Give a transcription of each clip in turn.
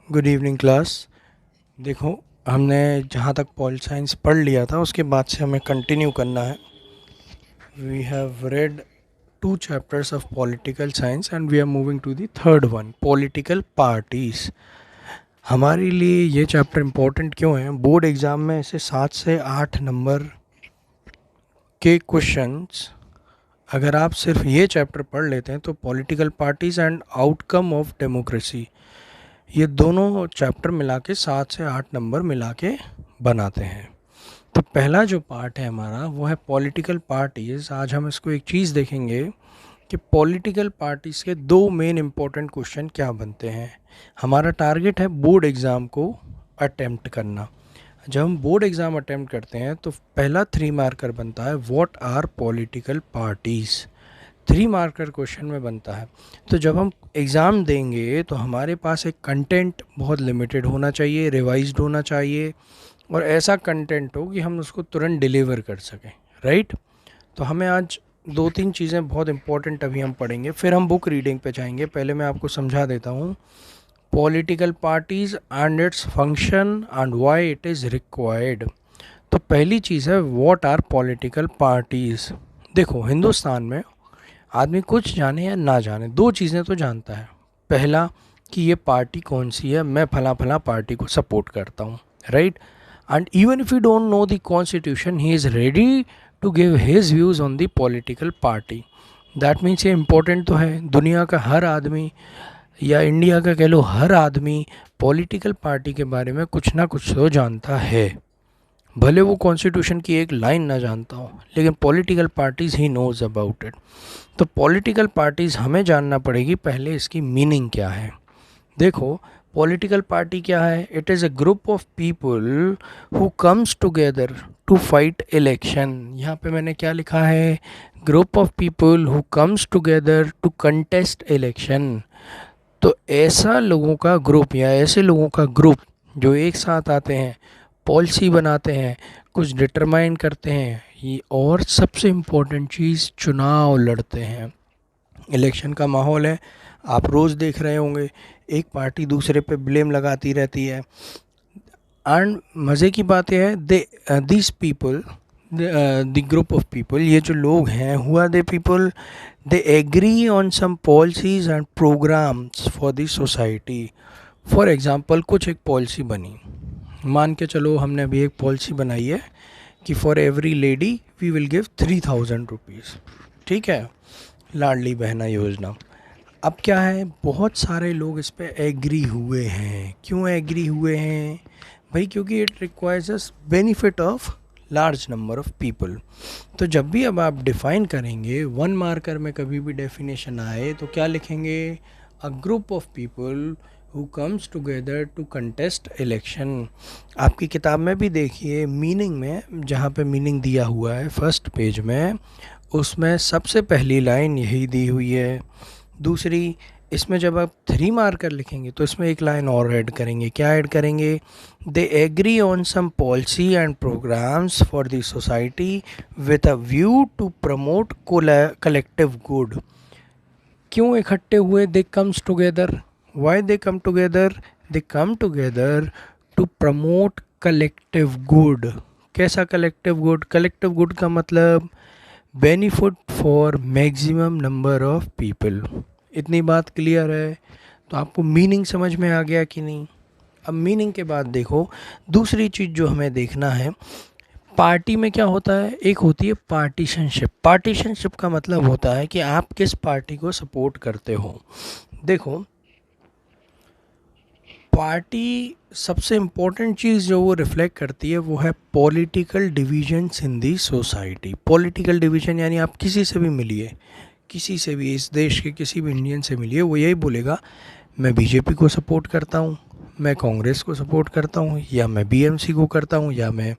Good evening class. देखो, हमने जहाँ तक पॉल साइंस पढ़ लिया था उसके बाद से हमें कंटिन्यू करना है। We have read 2 chapters of political science and we are moving to the third one, political parties. हमारे लिए ये चैप्टर इम्पोर्टेंट क्यों है? बोर्ड एग्ज़ाम में ऐसे 7 से 8 नंबर के क्वेश्चंस अगर आप सिर्फ ये चैप्टर पढ़ लेते हैं तो political parties and outcome of democracy, ये दोनों चैप्टर मिला के 7 से 8 नंबर मिला के बनाते हैं। तो पहला जो पार्ट है हमारा वो है पॉलिटिकल पार्टीज़। आज हम इसको एक चीज़ देखेंगे कि पॉलिटिकल पार्टीज़ के 2 मेन इम्पोर्टेंट क्वेश्चन क्या बनते हैं। हमारा टारगेट है बोर्ड एग्ज़ाम को अटेम्प्ट करना। जब हम बोर्ड एग्ज़ाम अटेम्प्ट करते हैं तो पहला 3 मार्कर बनता है what are political parties. 3 marker question में बनता है। तो जब हम एग्ज़ाम देंगे तो हमारे पास एक कंटेंट बहुत लिमिटेड होना चाहिए, रिवाइज्ड होना चाहिए और ऐसा कंटेंट हो कि हम उसको तुरंत डिलीवर कर सकें। राइट? तो हमें आज 2-3 चीज़ें बहुत इंपॉर्टेंट अभी हम पढ़ेंगे, फिर हम बुक रीडिंग पे जाएंगे। पहले मैं आपको समझा देता हूँ political parties and its function and why it is required. तो पहली चीज़ है व्हाट आर पॉलिटिकल पार्टीज़। देखो, हिंदुस्तान में आदमी कुछ जाने या ना जाने 2 चीज़ें तो जानता है। पहला कि ये पार्टी कौन सी है, मैं फला फला पार्टी को सपोर्ट करता हूँ। Right? And even if you don't know the constitution he is ready to give his views on the political party. That means ये इम्पोर्टेंट तो है। दुनिया का हर आदमी या इंडिया का कह लो हर आदमी पॉलिटिकल पार्टी के बारे में कुछ ना कुछ तो जानता है। भले वो कॉन्स्टिट्यूशन की एक लाइन ना जानता हो, लेकिन political parties he knows about it. तो पॉलिटिकल पार्टीज़ हमें जानना पड़ेगी पहले इसकी मीनिंग क्या है। देखो, पॉलिटिकल पार्टी क्या है? It is a group of people who comes together to fight election. यहाँ पे मैंने क्या लिखा है? Group of people who comes together to contest election. तो ऐसा लोगों का ग्रुप या ऐसे लोगों का ग्रुप जो एक साथ आते हैं, पॉलिसी बनाते हैं, कुछ डिटरमाइन करते हैं ये, और सबसे इम्पोर्टेंट चीज़ चुनाव लड़ते हैं। इलेक्शन का माहौल है, आप रोज़ देख रहे होंगे, एक पार्टी दूसरे पे ब्लेम लगाती रहती है। एंड मज़े की बात यह है they this people, the group of people, ये जो लोग हैं, हुआ they people, they agree on some policies and programmes for the society. For example, कुछ एक पॉलिसी बनी, मान के चलो हमने अभी एक पॉलिसी बनाई है कि for every lady we will give 3000 rupees. ठीक है, लाडली बहना योजना। अब क्या है, बहुत सारे लोग इस पे एग्री हुए हैं। क्यों एग्री हुए हैं भाई? क्योंकि it requires us benefit of large number of people. तो जब भी अब आप डिफाइन करेंगे 1 मार्कर में कभी भी डेफिनेशन आए तो क्या लिखेंगे? A group of people who comes together to contest election. आपकी किताब में भी देखिए मीनिंग में, जहाँ पे मीनिंग दिया हुआ है फर्स्ट पेज में, उसमें सबसे पहली लाइन यही दी हुई है। दूसरी, इसमें जब आप 3 मार्कर लिखेंगे तो इसमें एक लाइन और ऐड करेंगे। क्या ऐड करेंगे? They agree on some policy and programmes for the society with a view to promote collective good. क्यों इकट्ठे हुए? They comes together. Why they come together? They come together to promote collective good. कैसा collective good? Collective good का मतलब benefit for maximum number of people. इतनी बात clear है? तो आपको मीनिंग समझ में आ गया कि नहीं? अब मीनिंग के बाद देखो, दूसरी चीज़ जो हमें देखना है, पार्टी में क्या होता है? एक होती है पार्टीशनशिप। पार्टीशनशिप का मतलब होता है कि आप किस पार्टी को सपोर्ट करते हो। देखो, पार्टी सबसे इम्पोर्टेंट चीज़ जो वो रिफ्लेक्ट करती है वो है political divisions in the society. Political division यानी आप किसी से भी मिलिए, किसी से भी, इस देश के किसी भी इंडियन से मिलिए, वो यही बोलेगा मैं बीजेपी को सपोर्ट करता हूँ, मैं कांग्रेस को सपोर्ट करता हूँ, या मैं बीएमसी को करता हूँ, या मैं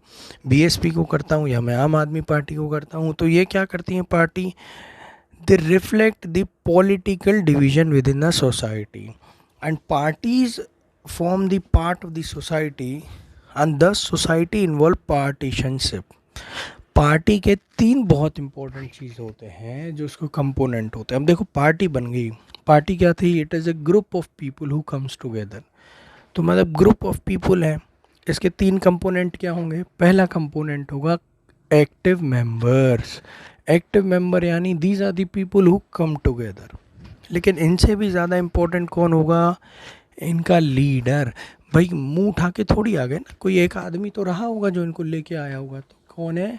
बीएसपी को करता हूँ, या मैं आम आदमी पार्टी को करता हूँ। तो ये क्या करती हैं party? They reflect the political division with in the society and parties form the part of the society and thus society involve partisanship। Party के 3 बहुत इंपॉर्टेंट चीज़ होते हैं जो उसको कंपोनेंट होते हैं। अब देखो, पार्टी बन गई, पार्टी क्या थी? It is a group of people who comes together. तो मतलब ग्रुप ऑफ पीपुल हैं। इसके 3 कंपोनेंट क्या होंगे? पहला कंपोनेंट होगा एक्टिव मेंबर्स। एक्टिव मेंबर यानी these are the people who come together. लेकिन इनसे भी ज़्यादा इम्पोर्टेंट कौन होगा? इनका लीडर। भाई मुंह उठा के थोड़ी आ गए ना, कोई एक आदमी तो रहा होगा जो इनको लेके आया होगा। तो कौन है?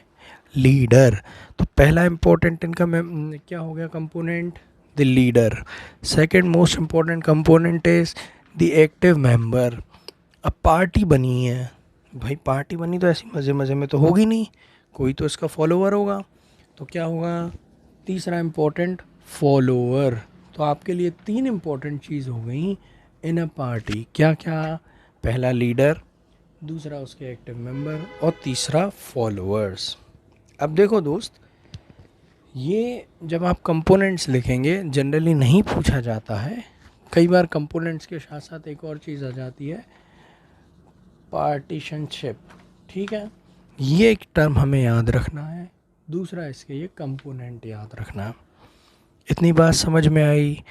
लीडर। तो पहला इम्पोर्टेंट इनका क्या हो गया component? The leader. Second most important component is the active member. अब पार्टी बनी है, भाई पार्टी बनी तो ऐसी मज़े मज़े में तो होगी नहीं, कोई तो इसका फॉलोअर होगा। तो क्या होगा? तीसरा इम्पोर्टेंट, फॉलोअर। तो आपके लिए 3 इम्पोर्टेंट चीज़ हो गई इन अ पार्टी। क्या क्या? पहला लीडर, दूसरा उसके एक्टिव मेंबर, और तीसरा फॉलोअर्स। अब देखो दोस्त, ये जब आप कंपोनेंट्स लिखेंगे जनरली नहीं पूछा जाता है। कई बार कंपोनेंट्स के साथ साथ एक और चीज़ आ जाती है, पार्टीशनशिप। ठीक है, ये एक टर्म हमें याद रखना है। दूसरा इसके ये कंपोनेंट याद रखना है। इतनी बात समझ में आई?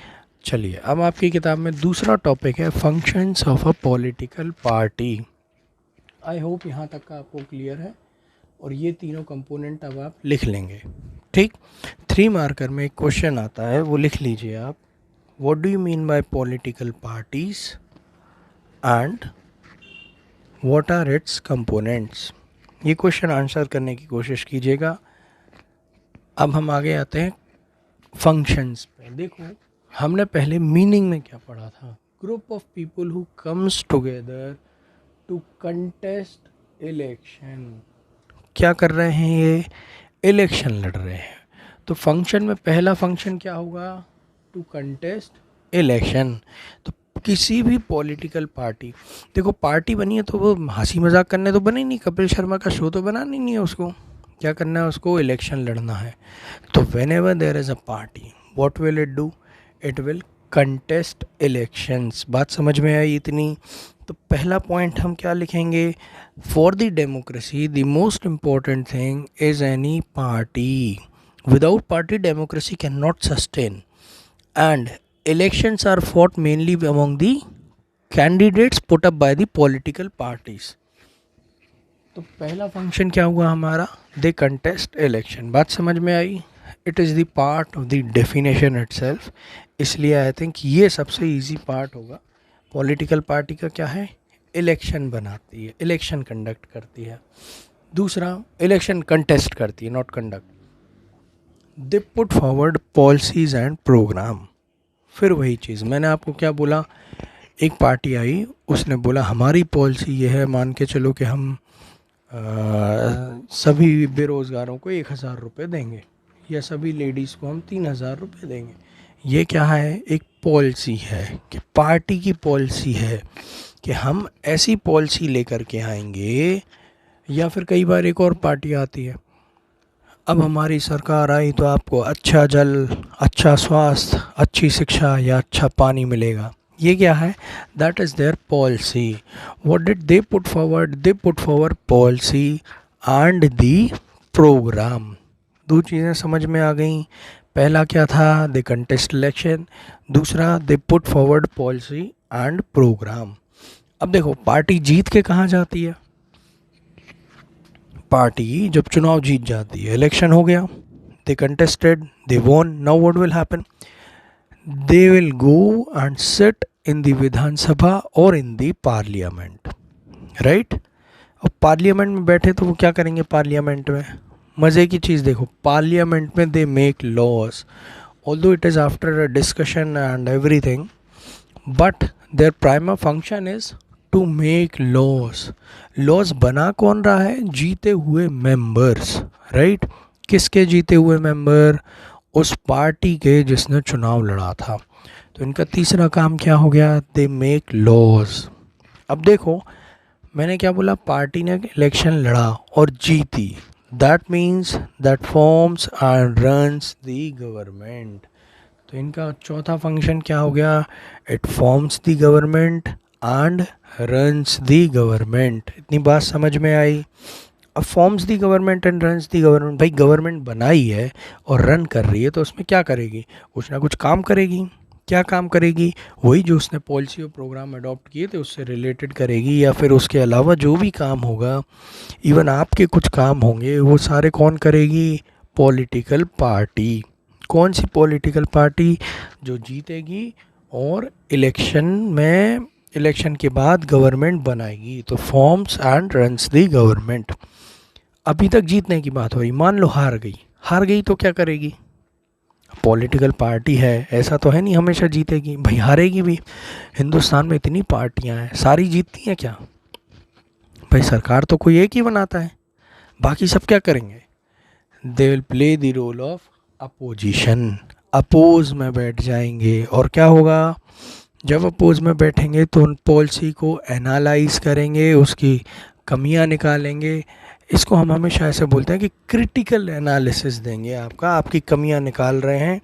चलिए अब आपकी किताब में दूसरा टॉपिक है functions of a political party. I hope यहाँ तक का आपको क्लियर है, और ये तीनों कंपोनेंट अब आप लिख लेंगे। ठीक, 3 मार्कर में एक क्वेश्चन आता है, वो लिख लीजिए आप। What do you mean by political parties and what are its components? ये क्वेश्चन आंसर करने की कोशिश कीजिएगा। अब हम आगे आते हैं फंक्शंस पे। देखो हमने पहले मीनिंग में क्या पढ़ा था? Group of people who comes together to contest election. क्या कर रहे हैं ये? इलेक्शन लड़ रहे हैं। तो फंक्शन में पहला फंक्शन क्या होगा? To contest election. तो किसी भी पॉलिटिकल पार्टी, देखो पार्टी बनी है तो वो हंसी मजाक करने तो बने नहीं, कपिल शर्मा का शो तो बनाना नहीं है उसको। क्या करना है उसको? इलेक्शन लड़ना है। तो whenever there is a party, what will it do? It will contest elections. बात समझ में आई इतनी? तो पहला पॉइंट हम क्या लिखेंगे? For the democracy the most important thing is any party. Without party democracy can not sustain, and elections are fought mainly among the candidates put up by the political parties. तो पहला function क्या हुआ हमारा? They contest election. बात समझ में आई? It is the part of the definition itself. इसलिए आई थिंक ये सबसे इजी पार्ट होगा। पॉलिटिकल पार्टी का क्या है? इलेक्शन बनाती है, इलेक्शन कंडक्ट करती है। दूसरा, इलेक्शन कंटेस्ट करती है, not conduct. They put forward policies and programme. फिर वही चीज़ मैंने आपको क्या बोला, एक पार्टी आई, उसने बोला हमारी पॉलिसी ये है, मान के चलो कि हम सभी बेरोज़गारों को 1,000 रुपये देंगे, या सभी लेडीज़ को हम 3,000 रुपये देंगे। ये क्या है? एक पॉलिसी है, कि पार्टी की पॉलिसी है कि हम ऐसी पॉलिसी लेकर के आएंगे। या फिर कई बार एक और पार्टी आती है, अब हमारी सरकार आई तो आपको अच्छा जल, अच्छा स्वास्थ्य, अच्छी शिक्षा या अच्छा पानी मिलेगा। ये क्या है? That is their policy. What did they put forward? They put forward policy and the programme. 2 चीज़ें समझ में आ गई। पहला क्या था? They contest election. दूसरा, they put forward policy and programme. अब देखो पार्टी जीत के कहाँ जाती है? पार्टी जब चुनाव जीत जाती है, इलेक्शन हो गया, they contested, they won, now what will happen? They will go and sit in the Vidhan Sabha और इन द पार्लियामेंट, राइट? अब पार्लियामेंट में बैठे तो वो क्या करेंगे? पार्लियामेंट में मज़े की चीज़ देखो, पार्लियामेंट में they make laws, although it is after a discussion and everything, but their primary function is to make laws. Laws बना कौन रहा है? जीते हुए मेंबर्स, राइट? किसके जीते हुए मेंबर? उस पार्टी के जिसने चुनाव लड़ा था। तो इनका तीसरा काम क्या हो गया? They make laws. अब देखो मैंने क्या बोला? पार्टी ने इलेक्शन लड़ा और जीती, that means that forms and runs the government. तो इनका चौथा फंक्शन क्या हो गया? It forms the government and runs the government. इतनी बात समझ में आई? अब forms the government and runs the government, भाई गवर्नमेंट बनाई है और रन कर रही है तो उसमें क्या करेगी? कुछ ना कुछ काम करेगी। क्या काम करेगी? वही जो उसने पॉलिसी और प्रोग्राम अडॉप्ट किए थे उससे रिलेटेड करेगी, या फिर उसके अलावा जो भी काम होगा, इवन आपके कुछ काम होंगे, वो सारे कौन करेगी? Political party. कौन सी पॉलिटिकल पार्टी? जो जीतेगी और इलेक्शन के बाद गवर्नमेंट बनाएगी। तो forms and runs the government. अभी तक जीतने की बात हो रही, मान लो हार गई तो क्या करेगी? पॉलिटिकल पार्टी है, ऐसा तो है नहीं हमेशा जीतेगी, भाई हारेगी भी। हिंदुस्तान में इतनी पार्टियां हैं, सारी जीतती हैं क्या? भाई सरकार तो कोई एक ही बनाता है, बाकी सब क्या करेंगे? They will play the role of opposition. Oppose में बैठ जाएंगे, और क्या होगा? जब अपोज में बैठेंगे तो उन पॉलिसी को एनालाइज करेंगे, उसकी कमियां निकालेंगे। इसको हम हमेशा ऐसे बोलते हैं कि क्रिटिकल एनालिसिस देंगे आपका। आपकी कमियां निकाल रहे हैं,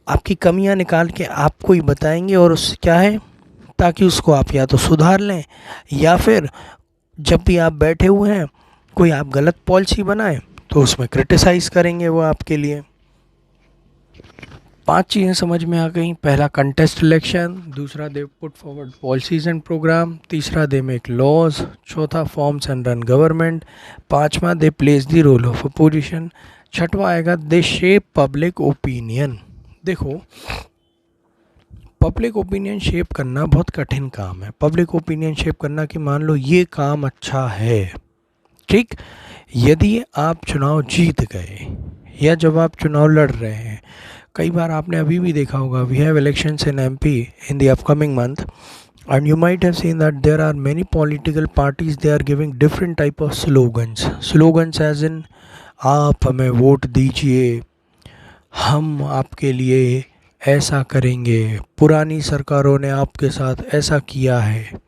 आपकी कमियां निकाल के आपको ही बताएंगे, और उससे क्या है, ताकि उसको आप या तो सुधार लें, या फिर जब भी आप बैठे हुए हैं कोई आप गलत पॉलिसी बनाए तो उसमें क्रिटिसाइज़ करेंगे वो आपके लिए। 5 चीज़ें समझ में आ गई। पहला कंटेस्ट इलेक्शन, दूसरा they put forward policies and programme, तीसरा दे मेक लॉज, चौथा फॉर्म्स एंड रन गवर्नमेंट, पांचवा they place the role of opposition, छठवा आएगा दे शेप पब्लिक ओपिनियन। देखो, पब्लिक ओपिनियन शेप करना बहुत कठिन काम है। पब्लिक ओपिनियन शेप करना कि मान लो ये काम अच्छा है, ठीक, यदि आप चुनाव जीत गए या जब आप चुनाव लड़ रहे हैं, कई बार आपने अभी भी देखा होगा, we have elections in MP in the upcoming month, and you might have seen that there are many political parties, they are giving different type of slogans as in आप हमें वोट दीजिए, हम आपके लिए ऐसा करेंगे, पुरानी सरकारों ने आपके साथ ऐसा किया है।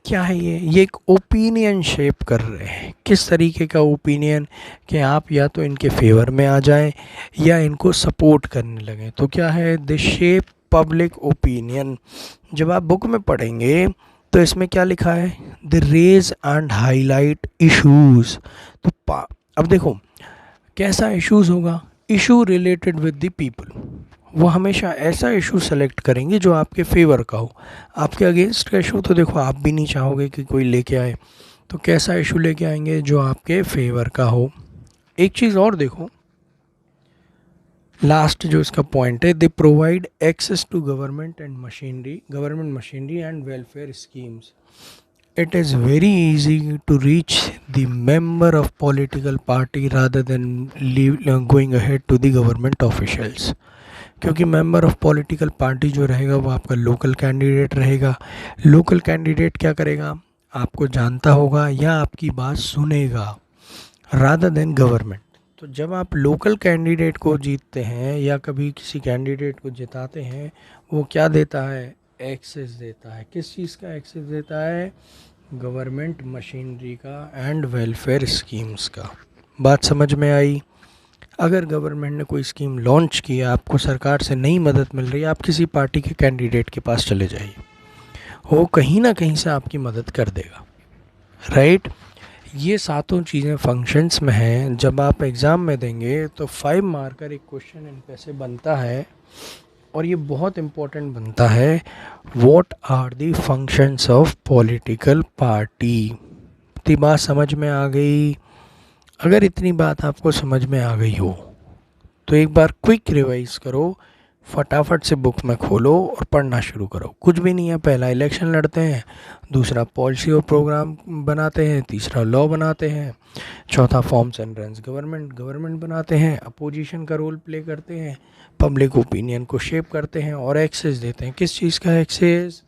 क्या है ये एक ओपिनियन शेप कर रहे हैं। किस तरीके का ओपिनियन? कि आप या तो इनके फेवर में आ जाएं या इनको सपोर्ट करने लगें। तो क्या है? The shape public opinion. जब आप बुक में पढ़ेंगे तो इसमें क्या लिखा है? They raise and highlight issues. तो अब देखो कैसा इश्यूज होगा? Issue related with the people. वो हमेशा ऐसा इशू सेलेक्ट करेंगे जो आपके फेवर का हो। आपके अगेंस्ट का इशू तो देखो आप भी नहीं चाहोगे कि कोई लेके आए, तो कैसा इशू लेके आएंगे? जो आपके फेवर का हो। एक चीज़ और देखो, लास्ट जो इसका पॉइंट है, they provide access to government machinery and welfare schemes. It is very easy to reach the member of political party rather than going ahead to the government officials। क्योंकि member of political party जो रहेगा वो आपका local candidate रहेगा। Local candidate क्या करेगा? आपको जानता होगा या आपकी बात सुनेगा, रादर देन गवर्नमेंट। तो जब आप लोकल कैंडिडेट को जीतते हैं या कभी किसी कैंडिडेट को जिताते हैं, वो क्या देता है? एक्सेस देता है। किस चीज़ का एक्सेस देता है? गवर्नमेंट मशीनरी का एंड वेलफेयर स्कीम्स का। बात समझ में आई? अगर गवर्नमेंट ने कोई स्कीम लॉन्च की, आपको सरकार से नई मदद मिल रही है, आप किसी पार्टी के कैंडिडेट के पास चले जाइए, वो कहीं ना कहीं से आपकी मदद कर देगा, राइट। ये सातों चीज़ें फंक्शंस में हैं। जब आप एग्ज़ाम में देंगे तो 5 मार्कर एक क्वेश्चन इन पे से बनता है, और ये बहुत इम्पोर्टेंट बनता है। What are the functions of political party? इतनी बात समझ में आ गई? अगर इतनी बात आपको समझ में आ गई हो तो एक बार क्विक रिवाइज करो, फटाफट से बुक में खोलो और पढ़ना शुरू करो। कुछ भी नहीं है, पहला इलेक्शन लड़ते हैं, दूसरा पॉलिसी और प्रोग्राम बनाते हैं, तीसरा लॉ बनाते हैं, चौथा फॉर्म्स एंड रन्स गवर्नमेंट बनाते हैं, अपोजिशन का रोल प्ले करते हैं, पब्लिक ओपिनियन को शेप करते हैं, और एक्सेस देते हैं। किस चीज़ का एक्सेस?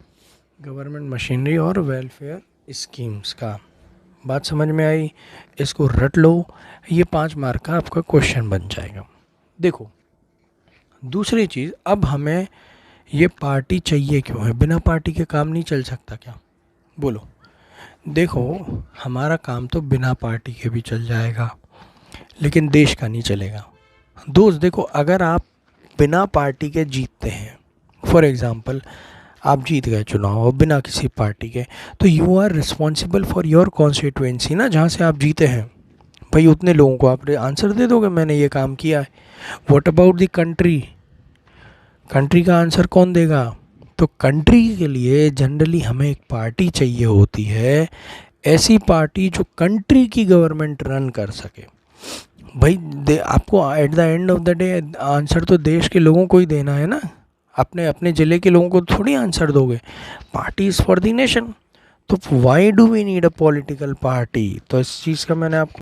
गवर्नमेंट मशीनरी और वेलफेयर स्कीम्स का। बात समझ में आई? इसको रट लो, ये 5 मार्क का आपका क्वेश्चन बन जाएगा। देखो दूसरी चीज़, अब हमें ये पार्टी चाहिए क्यों है? बिना पार्टी के काम नहीं चल सकता क्या? बोलो। देखो हमारा काम तो बिना पार्टी के भी चल जाएगा, लेकिन देश का नहीं चलेगा। दोस्त देखो, अगर आप बिना पार्टी के जीतते हैं, फॉर एग्ज़ाम्पल आप जीत गए चुनाव और बिना किसी पार्टी के, तो you are responsible for your constituency ना, जहाँ से आप जीते हैं। भाई उतने लोगों को आप आंसर दे दोगे मैंने ये काम किया है। What about the country? Country का आंसर कौन देगा? तो कंट्री के लिए जनरली हमें एक पार्टी चाहिए होती है, ऐसी पार्टी जो कंट्री की गवर्नमेंट रन कर सके। भाई आपको at the end of the day answer तो देश के लोगों को ही देना है ना, अपने अपने ज़िले के लोगों को थोड़ी आंसर दोगे। Party is for the nation. तो why do we need a political party? तो इस चीज़ का मैंने आपको